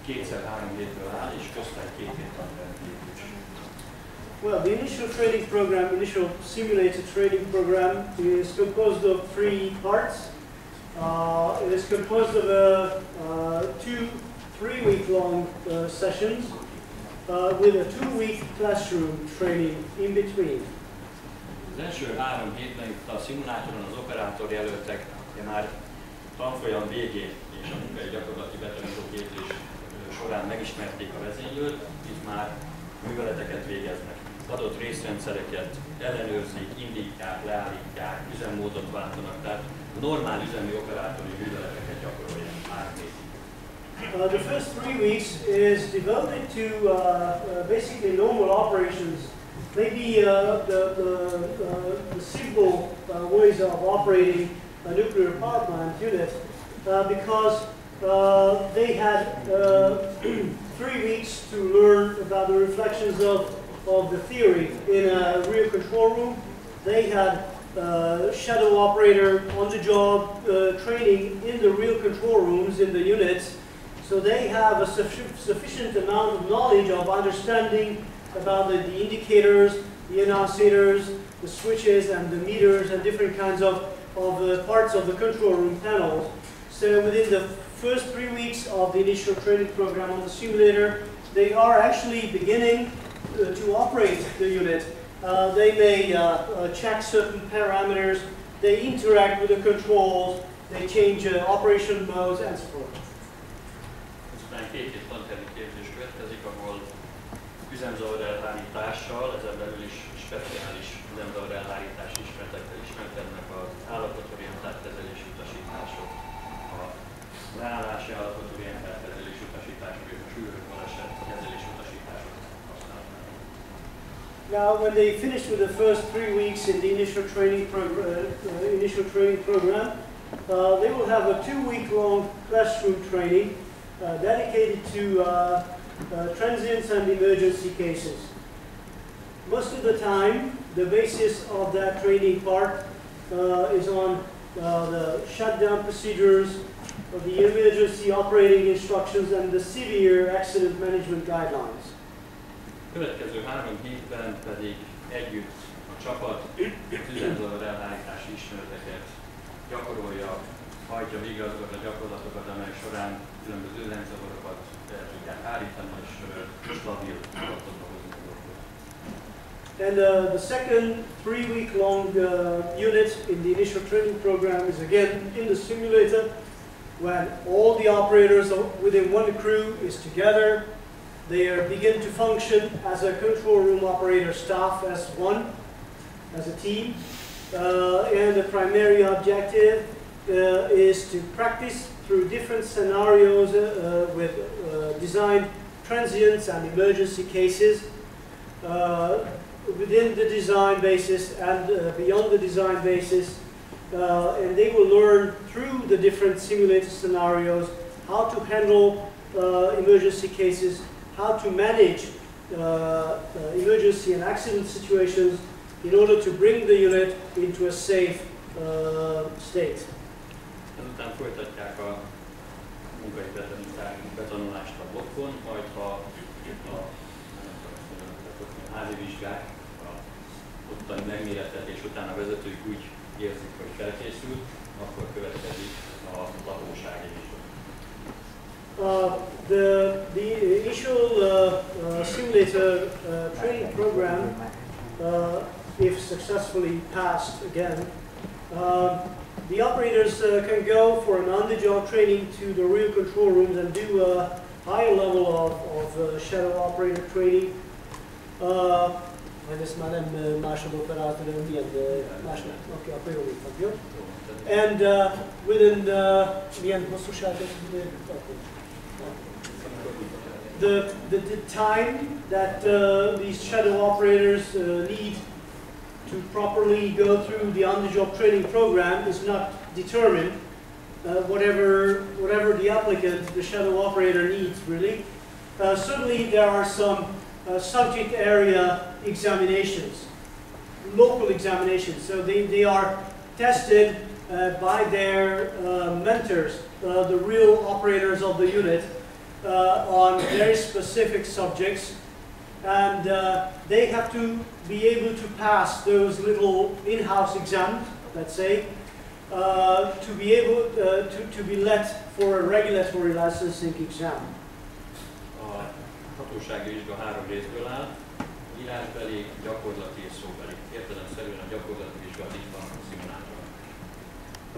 2-3 hétből áll, és közben 2 hét van képzés. Well, the initial training program, initial simulator training program is composed of 3 parts. It is composed of 2-3 week long sessions with a 2-week classroom training in between. Az első 3 hétben itt a szimulátoron az operátorjelöltek már tanfolyam végén és a munkai gyakorlati betanító képzés során megismerték a vezénylőt, itt már műveleteket végeznek. Adott részrendszereket ellenőrzik, indítják, leállítják, üzemmódot váltanak, tehát normál üzemi operátori műveleteket gyakorolják már még. The first 3 weeks is devoted to basically normal operations. Maybe the simple ways of operating a nuclear power plant unit because they had 3 weeks to learn about the reflections of the theory in a real control room. They had shadow operator on the job training in the real control rooms in the units. So they have a sufficient amount of knowledge of understanding about the indicators, the annunciators, the switches and the meters and different kinds of parts of the control room panels. So within the first 3 weeks of the initial training program on the simulator, they are actually beginning to operate the unit. They may check certain parameters, they interact with the controls, they change operation modes and so forth. Aztán 2 hét tantervi képzés következik, ahol üzemzavar elhárítással, ezen belül is speciális üzemzavar elhárítási ismeretekkel ismerkednek az állapotorientált kezelési utasítások, a leállási állapotorientált kezelési utasítások és a súlyos baleset kezelési utasítások használatában. Now, when they finish with the first 3 weeks in the initial training program, they will have a 2-week-long classroom training dedicated to transients and emergency cases. Most of the time, the basis of that training part is on the shutdown procedures, of the emergency operating instructions, and the severe accident management guidelines. Következő 3 hétben pedig együtt a csapat az üzemzavar elhárítási ismereteket gyakorolja, hajtja végre azokat a gyakorlatokat, amely során különböző üzemzavarokat el tudják hárítani és stabil állapotba hozni a dolgot. And the second 3-week-long unit in the initial training program is again in the simulator, when all the operators within one crew is together. They begin to function as a control room operator staff, as one, as a team. And the primary objective is to practice through different scenarios with designed transients and emergency cases within the design basis and beyond the design basis. And they will learn through the different simulated scenarios how to handle emergency cases, how to manage emergency and accident situations in order to bring the unit into a safe state. Ezután folytatják a munkai betanulást a blokkon, majd ha a házi vizsgák, a ottani megmérettetés után a vezetők úgy érzik, hogy felkészült, akkor következik a lakósági vizsga. The initial simulator training program, if successfully passed again, the operators can go for an on-the-job training to the real control rooms and do a higher level of shadow operator training. Majd ezt már nem másodoperátor, hanem milyen másod, oké, akkor jól írtam, jó? And within milyen hosszúságot? The time that these shadow operators need to properly go through the on-the-job training program is not determined. Whatever the applicant, the shadow operator needs, really. Certainly there are some subject area examinations, local examinations. So they are tested by their mentors, the real operators of the unit. on very specific subjects, and they have to be able to pass those little in-house exams, let's say, to be able to be let for a regulatory licensing exam. A hatósági vizsga 3 részből áll: írásbeli, gyakorlati és szóbeli. Értelemszerűen a gyakorlati vizsga itt van a szimulátoron.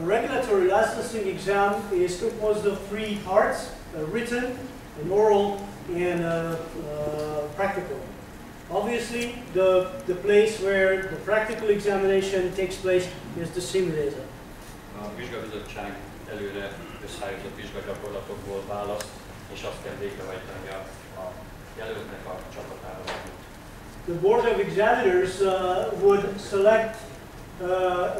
A regulatory licensing exam is composed of 3 parts: a written, an oral, and a practical. Obviously, the place where the practical examination takes place is the simulator. A vizsgabizottság előre összeállított vizsgagyakorlatokból választ, és azt kell végrehajtani a jelöltnek a csapatával együtt. The Board of Examiners would select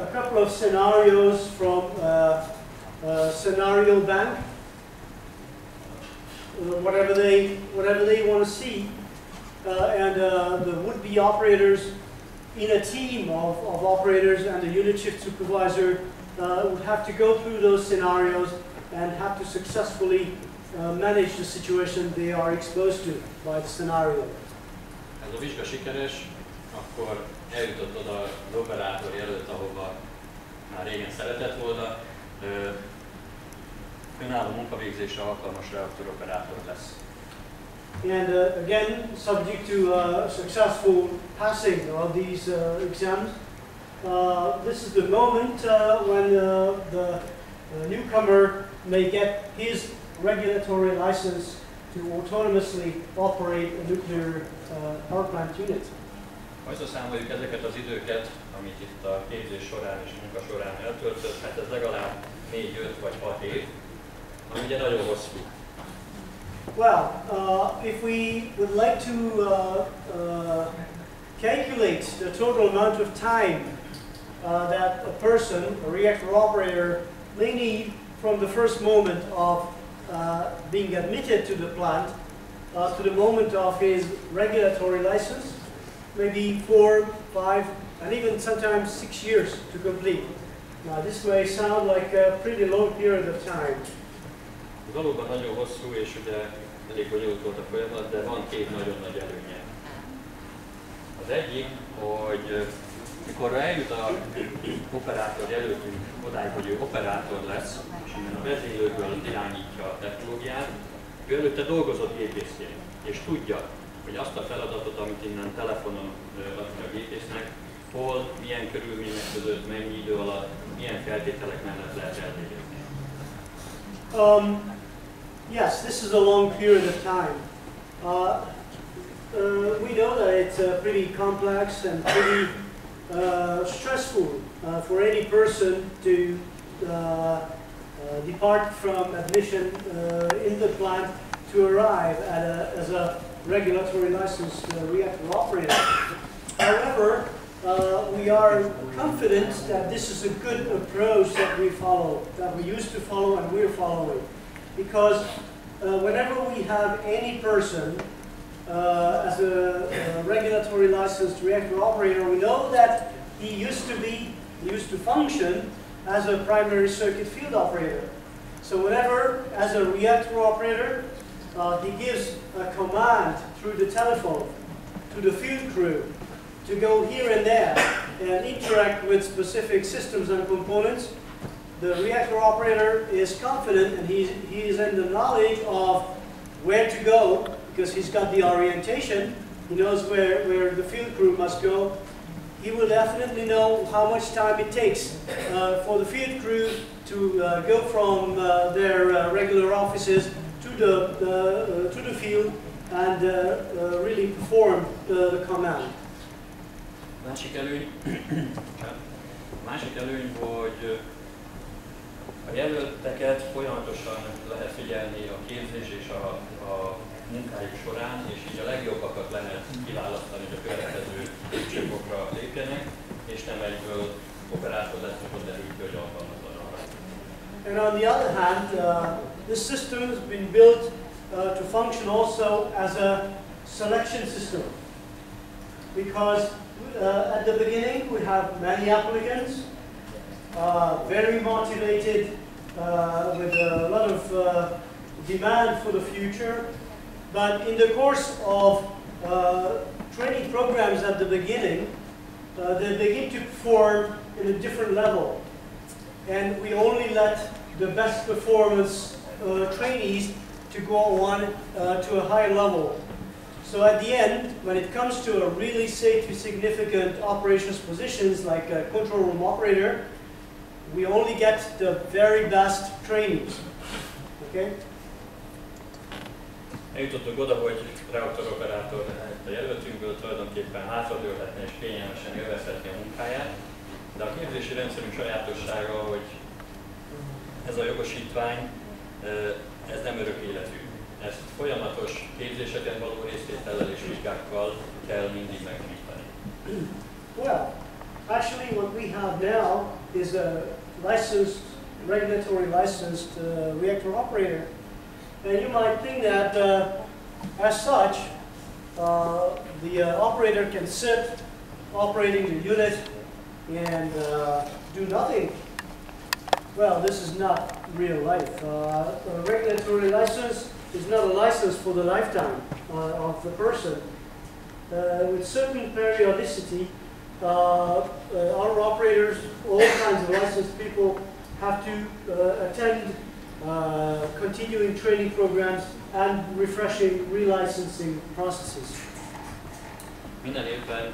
a couple of scenarios from a scenario bank, whatever they want to see, and the would-be operators in a team of operators and the unit shift supervisor would have to go through those scenarios and have to successfully manage the situation they are exposed to by the scenario. Ez a vizsga sikeres, akkor eljutott oda az operátor jelölt, ahova már régen szeretett volna, önálló munkavégzésre alkalmas reaktoroperátor lesz. And again, subject to successful passing of these exams, this is the moment when the newcomer may get his regulatory license to autonomously operate a nuclear power plant unit. Ha összeszámoljuk ezeket az időket, amit itt a képzés során és munka során eltöltött, hát ez legalább 4, 5 vagy 6 év, ami ugye nagyon hosszú. Well, if we would like to calculate the total amount of time that a person, a reactor operator, may need from the first moment of being admitted to the plant to the moment of his regulatory license, maybe 4, 5, and even sometimes 6 years to complete. Now this may sound like a pretty long period of time. Valóban nagyon hosszú, és ugye elég bonyolult volt a folyamat, de van 2 nagyon nagy előnye. Az egyik, hogy mikor eljut a operátor jelöltünk odáig, hogy ő operátor lesz, és innen a vezénylőből irányítja a technológiát, ő előtte dolgozott gépészként, és tudja, hogy azt a feladatot, amit innen telefonon adja a gépésznek, hol, milyen körülmények között, mennyi idő alatt, milyen feltételek mellett lehet elvégezni. Yes, this is a long period of time. We know that it's pretty complex and pretty stressful for any person to depart from admission in the plant to arrive as a regulatory licensed reactor operator. However, we are confident that this is a good approach that we follow, that we used to follow and we're following. Because whenever we have any person as a regulatory licensed reactor operator, we know that he used to function as a primary circuit field operator. So whenever, as a reactor operator, he gives a command through the telephone to the field crew to go here and there and interact with specific systems and components, the reactor operator is confident and he is in the knowledge of where to go because he's got the orientation. He knows where the field crew must go. He will definitely know how much time it takes for the field crew to go from their regular offices to the field and really perform the command. Másik előny, hogy a jelölteket folyamatosan lehet figyelni a képzés és a munkájuk során, és így a legjobbakat lehet kiválasztani, hogy a következő lépcsőfokra lépjenek, és nem egyből operátor lesz, hogy derül ki, hogy alkalmatlan arra. And on the other hand, this system has been built to function also as a selection system. Because at the beginning we have many applicants, very motivated, with a lot of demand for the future, but in the course of training programs at the beginning, they begin to perform in a different level. And we only let the best performance trainees to go on to a higher level. So at the end, when it comes to a really safety significant operations positions like a control room operator, we only get the very best trainees. Okay? Eljutottunk oda, hogy reaktoroperátor a jelöltünkből tulajdonképpen hátradőlhetne és kényelmesen élvezhetni a munkáját, de a képzési rendszerünk sajátossága, hogy ez a jogosítvány, ez nem örök életű. Ezt folyamatos képzéseken való részvétellel és vizsgákkal kell mindig megnyitani. Well, actually what we have now is a licensed, regulatory licensed reactor operator. And you might think that as such, the operator can sit operating the unit and do nothing. Well, this is not real life. A regulatory license is not a license for the lifetime of the person. With certain periodicity, our operators, all kinds of licensed people, have to attend continuing training programs and refreshing relicensing processes. Minden évben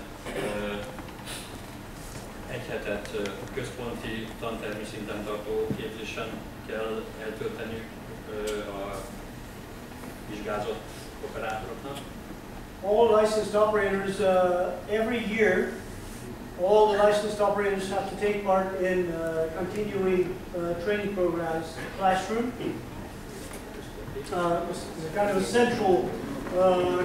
egy hetet központi tantermi szinten tartó képzésen kell eltölteniük a vizsgázott operátoroknak. All licensed operators, every year, all the licensed operators have to take part in continuing training programs, classroom. It's a kind of a central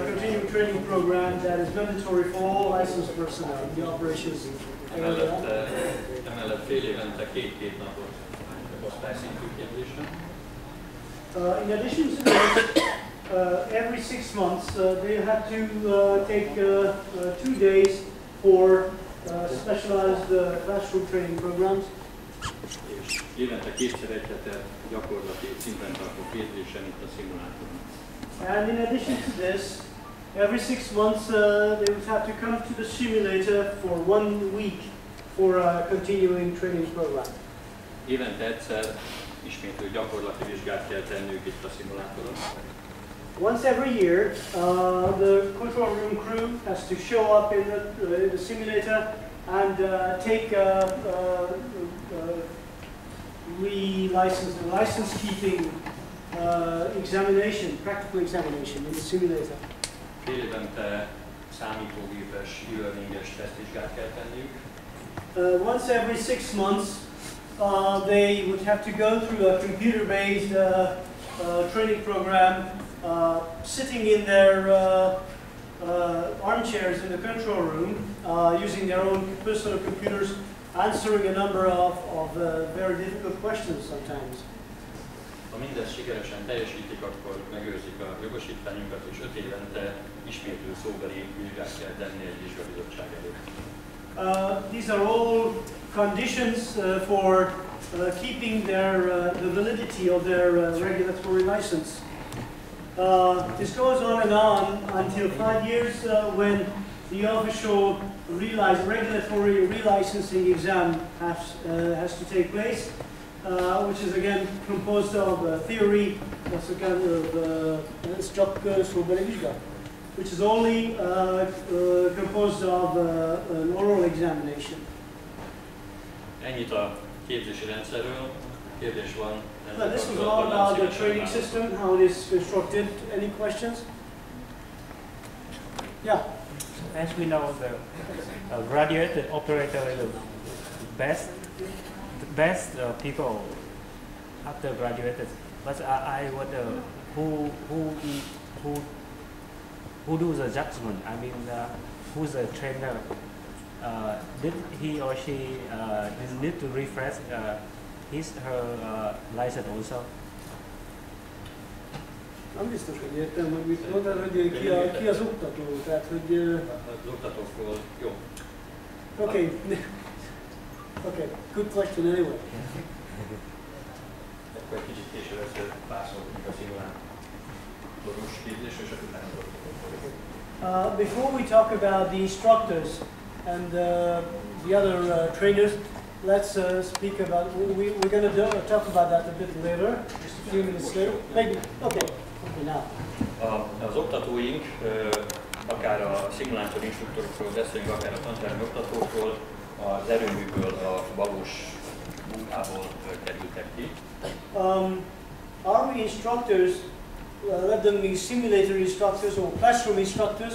continuing training program that is mandatory for all licensed personnel in the operations area. Emellett fél évente két napot osztályszintű képzésre. In addition to this, every 6 months they have to take 2 days for specialized classroom training programs. És évente kétszer egy hetet gyakorlati szinten tartó képzésen itt a szimulátoron. And in addition to this, every 6 months they would have to come to the simulator for 1 week for a continuing training program. Évente egyszer ismétlő gyakorlati vizsgát kell tenniük itt a szimulátoron. Once every year, the control room crew has to show up in the simulator and take license keeping examination, practical examination in the simulator. Fél évente számítógépes e-learninges tesztvizsgát kell tenniük. Once every 6 months, they would have to go through a computer-based training program, sitting in their armchairs in the control room, using their own personal computers, answering a number of very difficult questions sometimes. Ha mindezt sikeresen teljesítik, akkor megőrzik a jogosítványunkat, és 5 évente ismétlő szóbeli vizsgát kell tenni egy vizsgabizottság előtt. These are all conditions for keeping the validity of their regulatory license. This goes on and on until 5 years when the official regulatory relicensing exam has to take place, which is again composed of theory, also kind of which is only composed of an oral examination. Ennyit a képzési rendszerről. Kérdés van. This was all about the training system, how it is constructed. Any questions? Yeah. As we know, the graduated operator is the best people after graduated. But I wonder who do the judgment? I mean, who's the trainer? Did he or she need to refresh her license also? Nem biztos, hogy értem, hogy mit mondtál, hogy ki az oktató, tehát hogy... Az oktatókról jó. Okay. Okay, good question anyway. Akkor egy kicsit és először válaszolunk a szimulátoros képzésről, és utána az oktatókról. Before we talk about the instructors and the other trainers, let's speak about, we're going to talk about that a bit later, just a few minutes later. Maybe, okay now. Az oktatóink, akár a szimulátor instruktorokról beszélünk, akár a tantermi oktatókról, az erőműből, a valós munkából kerültek ki. Our instructors, let them be simulator instructors or classroom instructors,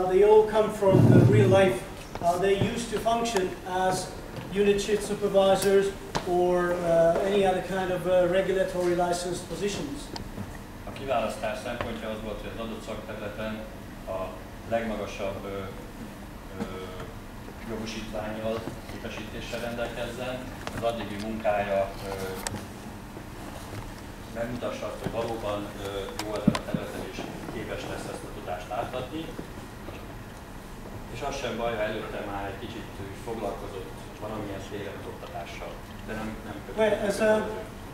they all come from real life. They used to function as unit shift supervisors or any other kind of regulatory licensed positions. A kiválasztás szempontja az volt, hogy az adott szakterületen a legmagasabb jogosítvánnyal, képesítéssel rendelkezzen, az addigi munkája megmutassa azt, hogy valóban jó ezen a területen és képes lesz ezt a tudást átadni. És az sem baj, ha előtte már egy kicsit foglalkozott valamilyen szélent oktatással, de nem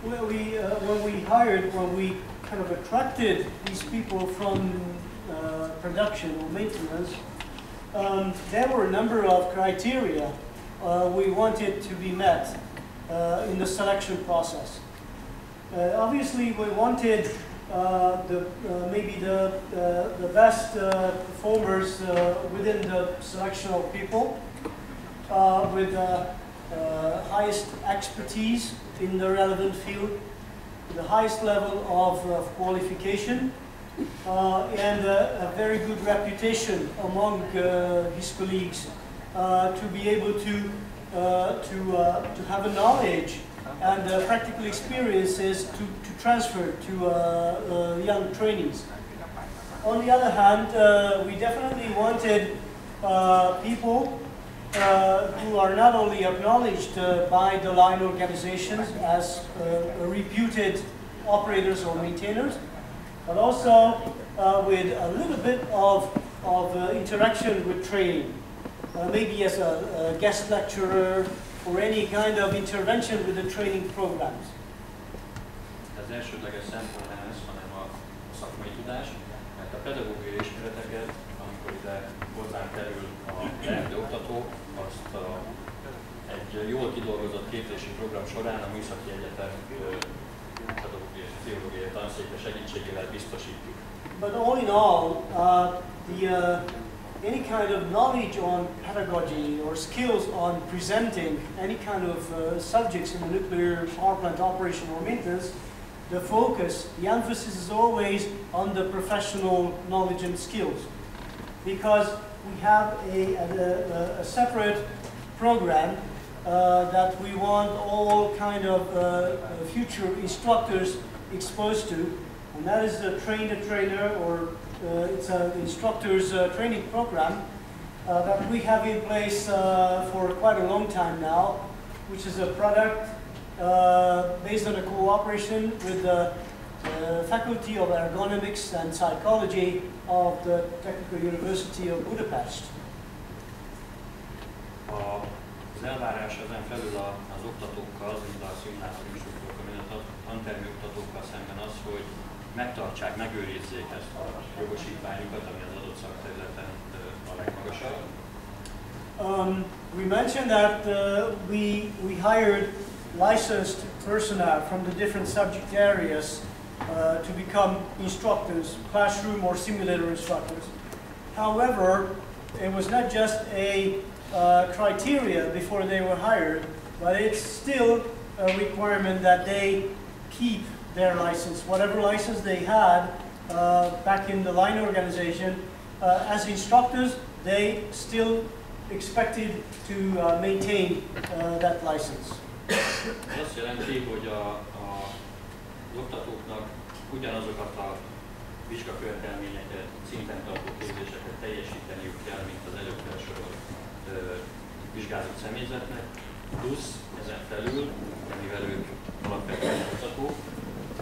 when we kind of attracted these people from production or maintenance, there were a number of criteria we wanted to be met in the selection process. Obviously, we wanted maybe the best performers within the selection of people with highest expertise in the relevant field, the highest level of qualification, and a very good reputation among his colleagues to be able to have a knowledge and practical experiences to transfer to young trainees. On the other hand, we definitely wanted people who are not only acknowledged by the line organizations as reputed operators or maintainers, but also with a little bit of interaction with training, maybe as a guest lecturer or any kind of intervention with the training programs. Az elsődleges szempont nem ez, hanem a szakmai tudás, mert a pedagógiai ismereteket, amikor ide hozzánk kerül a leendő oktató, azt egy jól kidolgozott képzési program során a Műszaki Egyetem pedagógiai és pszichológiai tanszéke segítségével biztosítjuk. But all in all, any kind of knowledge on pedagogy or skills on presenting any kind of subjects in the nuclear power plant operation or maintenance, the focus, the emphasis is always on the professional knowledge and skills. Because we have a separate program that we want all kind of future instructors exposed to, and that is the train-the-trainer, or it's an instructor's training program that we have in place for quite a long time now, which is a product based on a cooperation with the Faculty of Ergonomics and Psychology of the Technical University of Budapest. Az elvárás ezen felül az oktatókkal, mint a szimulátor instruktorokkal, mint a tantermi oktatókkal szemben az, hogy megtartsák, megőrizzék ezt a jogosítványukat, ami az adott szakterületen a legmagasabb. We mentioned that we hired licensed personnel from the different subject areas to become instructors, classroom or simulator instructors. However, it was not just a criteria before they were hired, but it's still a requirement that they keep their license, whatever license they had back in the line organization. As instructors, they still expected to maintain that license. Ez azt jelenti, hogy az oktatóknak ugyanazokat a vizsgakövetelményeket, szinten tartó képzéseket teljesíteniük kell, mint az előbb felsorolt vizsgázott személyzetnek, plusz ezen felül, mivel ők alapvetően oktatók,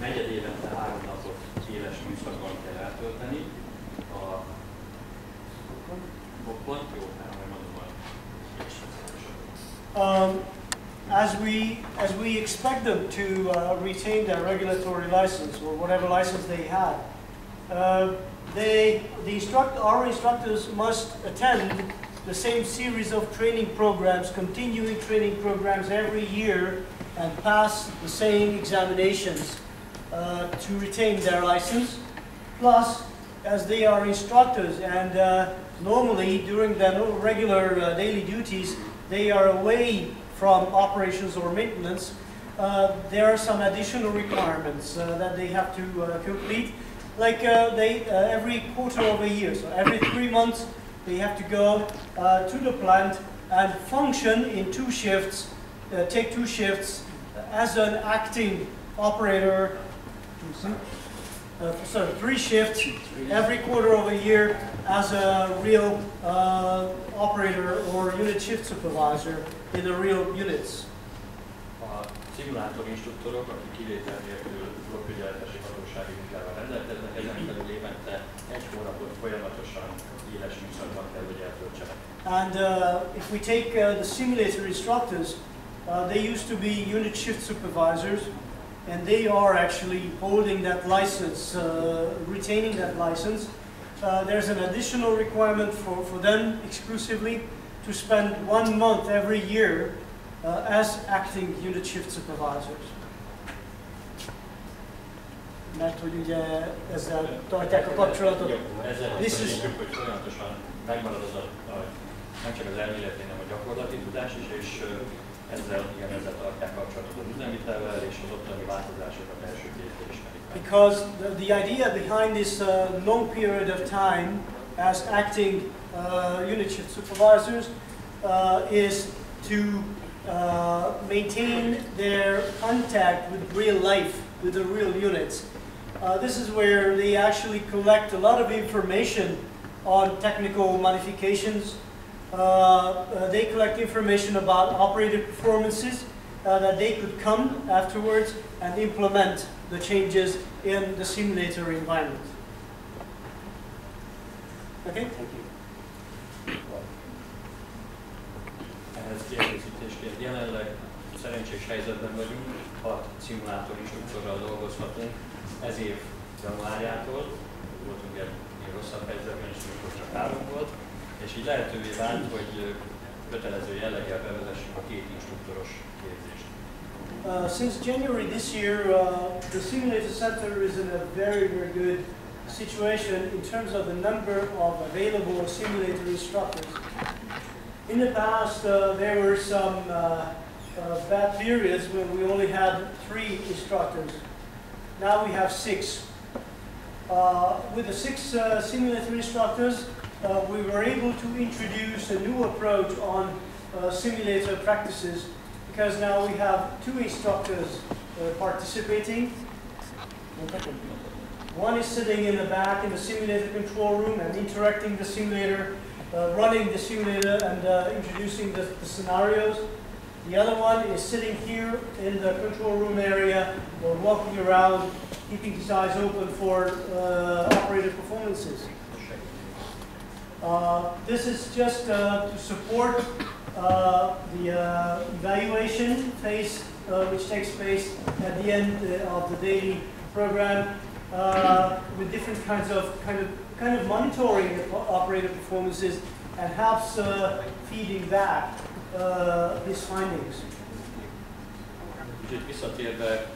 negyed évente 3 napot éles műszakban kell eltölteni. A bokkon, jó, majd mondom a as we expect them to retain their regulatory license or whatever license they had, our instructors must attend the same series of training programs, continuing training programs every year, and pass the same examinations to retain their license. Plus, as they are instructors and normally during their regular daily duties, they are away from operations or maintenance, there are some additional requirements that they have to complete. Like every quarter of a year, so every 3 months, they have to go to the plant and function in 2 shifts, take 2 shifts as an acting operator. Sorry, 3 shifts every quarter of a year as a real operator or unit shift supervisor in the real units. A szimulátor instruktorok, akik kivétel nélkül fogfigyeltetési hatósági vizsgával rendelkeznek, ezen belül évente 1 hónapot folyamatosan éles műszakban kell, hogy eltöltsenek. And if we take the simulator instructors, they used to be unit shift supervisors, and they are actually holding that license, retaining that license. There's an additional requirement for them exclusively to spend 1 month every year as acting unit shift supervisors. Mert hogy ugye ezzel tartják a kapcsolatot. Ezzel hogy folyamatosan megmarad nem csak az elméleti, hanem a gyakorlati tudás is, és ezzel tartják kapcsolatot az üzemvitelvel, és az ottani változásokat első kézből ismerik meg. Because the idea behind this long period of time as acting unit shift supervisors is to maintain their contact with real life, with the real units. This is where they actually collect a lot of information on technical modifications. They collect information about operator performances that they could come afterwards and implement the changes in the simulator environment. Okay? Thank you. Ehhez kiegészítésként jelenleg szerencsés helyzetben vagyunk, 6 szimulátor instruktorral dolgozhatunk ez év januárjától. Voltunk egy rosszabb helyzetben, és amikor csak 3 volt, és így lehetővé vált, hogy kötelező jelleggel bevezessük a 2 instruktoros képzést. Since January this year, the Simulator Center is in a very, very good situation in terms of the number of available simulator instructors. In the past, there were some bad periods when we only had 3 instructors. Now we have 6. With the 6 simulator instructors, we were able to introduce a new approach on simulator practices, because now we have 2 instructors participating. One is sitting in the back in the simulator control room and interacting the simulator, running the simulator and introducing the scenarios. The other one is sitting here in the control room area, walking around, keeping his eyes open for operator performances. This is just to support the evaluation phase, which takes place at the end of the daily program, with different kinds of kind of monitoring the operator performances, and helps feeding back his findings. Úgyhogy visszatérve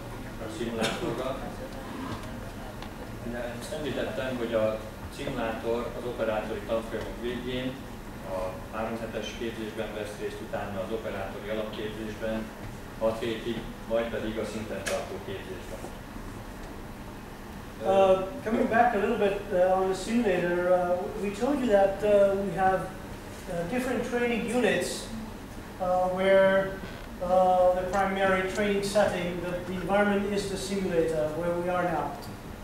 a szimulátorra, ezt említettem, hogy a szimulátor az operátori tanfolyamok végén a 3 hetes képzésben vesz részt, utána az operátori alapképzésben 6 hétig, majd pedig a szinten tartó képzésben. Coming back a little bit on the simulator, we told you that we have different training units where the primary training setting, the environment is the simulator where we are now.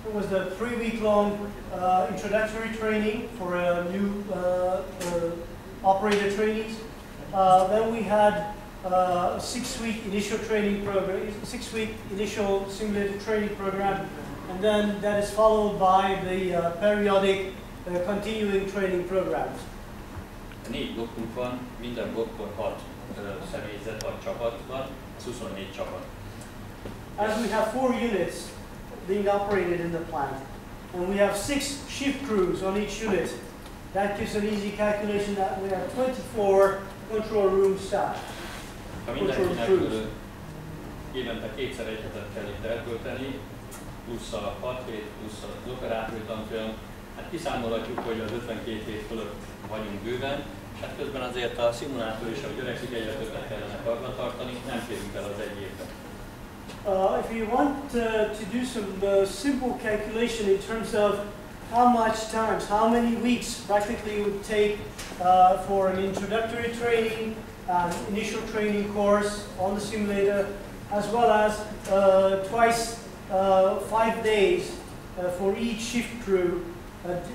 It was the 3-week-long introductory training for new operator trainees. Then we had a 6-week initial training program, 6-week initial simulator training program, and then that is followed by the periodic continuing training programs. 4 blokkunk van, minden blokkon 6 személyzet, 6 csapat van, Ez 24 csapat. As we have 4 units being operated in the plant, and we have 6 shift crews on each unit, that gives an easy calculation that we have 24 control room staff. Ha mindenkinek évente 2-szer egy hetet kell itt eltölteni, plusz a 6 hét, plusz az operátori tanfolyam, hát kiszámolhatjuk, hogy az 52 hét fölött vagyunk bőven, és hát közben azért a szimulátor is, ahogy öregszik, egyre többet kellene karbantartani, nem férünk el az egy évbe. If you want to do some simple calculation in terms of how much times, how many weeks practically it would take for an introductory training, initial training course on the simulator, as well as twice 5 days for each shift crew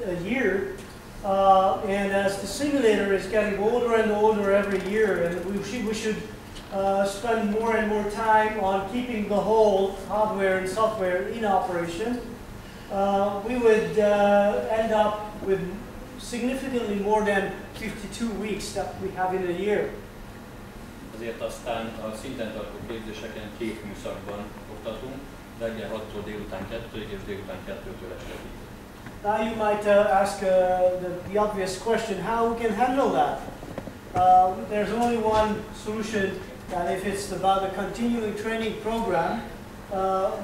a year. And as the simulator is getting older and older every year, and we should spend more and more time on keeping the whole hardware and software in operation, we would end up with significantly more than 52 weeks that we have in a year. Ezért aztán a szinten tartó képzéseken 2 műszakban oktatunk, reggel 6-tól délután 2-ig és délután 2-től este 10-ig. Now you might ask the obvious question, how we can handle that? There's only one solution, that if it's about a continuing training program,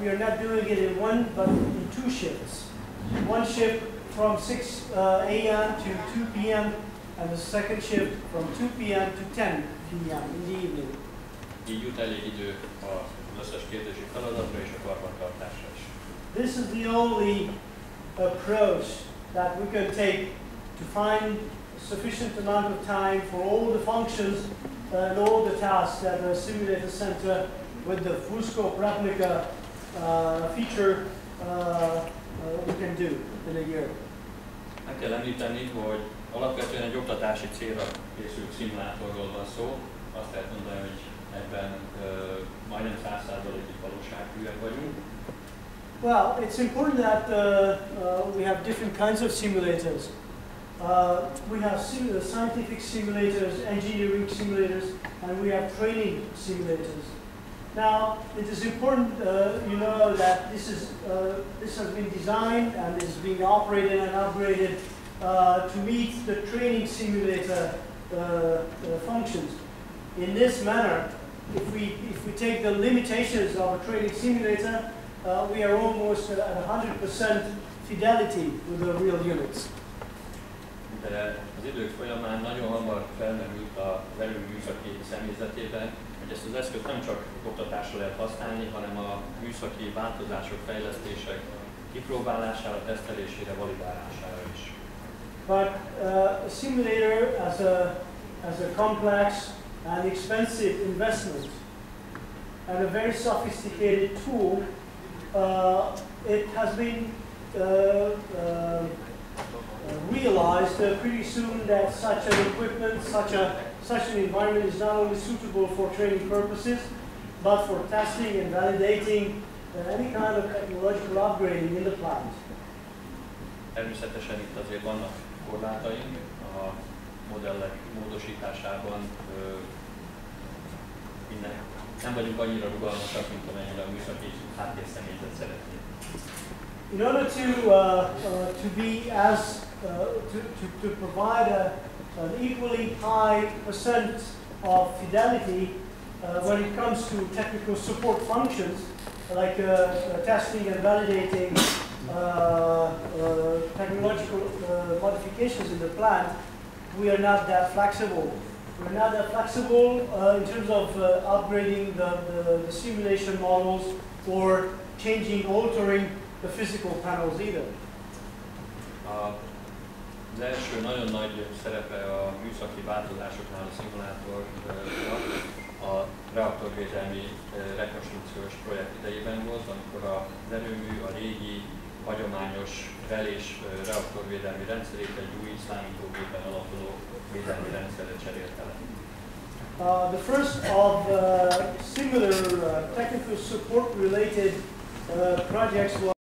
we are not doing it in one, but in 2 shifts. One shift from 6 a.m. to 2 p.m. and the second shift from 2 p.m. to 10 p.m. in the evening. Így jut elég idő az összes képzési feladatra és a karbantartásra is. This is the only approach that we can take to find sufficient amount of time for all the functions and all the tasks that the simulator center with the full scope replica feature we can do in a year. Meg kell említeni, hogy alapvetően egy oktatási célra készült szimulátorról van szó. Azt lehet mondani, hogy ebben majdnem 100%-ig valósághűek vagyunk. Well, it's important that we have different kinds of simulators. We have scientific simulators, engineering simulators, and we have training simulators. Now, it is important you know that this has been designed and is being operated and upgraded to meet the training simulator functions. In this manner, if we take the limitations of a training simulator, we are almost at 100% fidelity with the real units. De az idők folyamán nagyon hamar felmerült az erőműszaki személyzetében, hogy ezt az eszközt nem csak oktatásra lehet használni, hanem a műszaki változások, fejlesztések kipróbálására, tesztelésére, validálására is. But a simulator as a complex and expensive investment and a very sophisticated tool, it has been realized pretty soon that such an equipment, such an environment is not only suitable for training purposes, but for testing and validating any kind of technological upgrading in the plant. Természetesen itt azért vannak korlátaink a modellek módosításában. Nem vagyunk annyira rugalmasak, mint amennyire a műszaki háttérszemélyzet szeretné. In order to be as to provide an equally high percent of fidelity when it comes to technical support functions like testing and validating technological modifications in the plant, we are not that flexible. We're not that flexible in terms of upgrading the simulation models or altering the physical panels either. Az első nagyon nagy szerepe a műszaki változásoknál a szimulátornak a reaktorvédelmi rekonstrukciós projekt idejében volt, amikor az erőmű a régi, hagyományos és reaktorvédelmi rendszerét egy új számítógépen alapuló védelmi rendszerre cserélte le. The first of similar technical support related projects was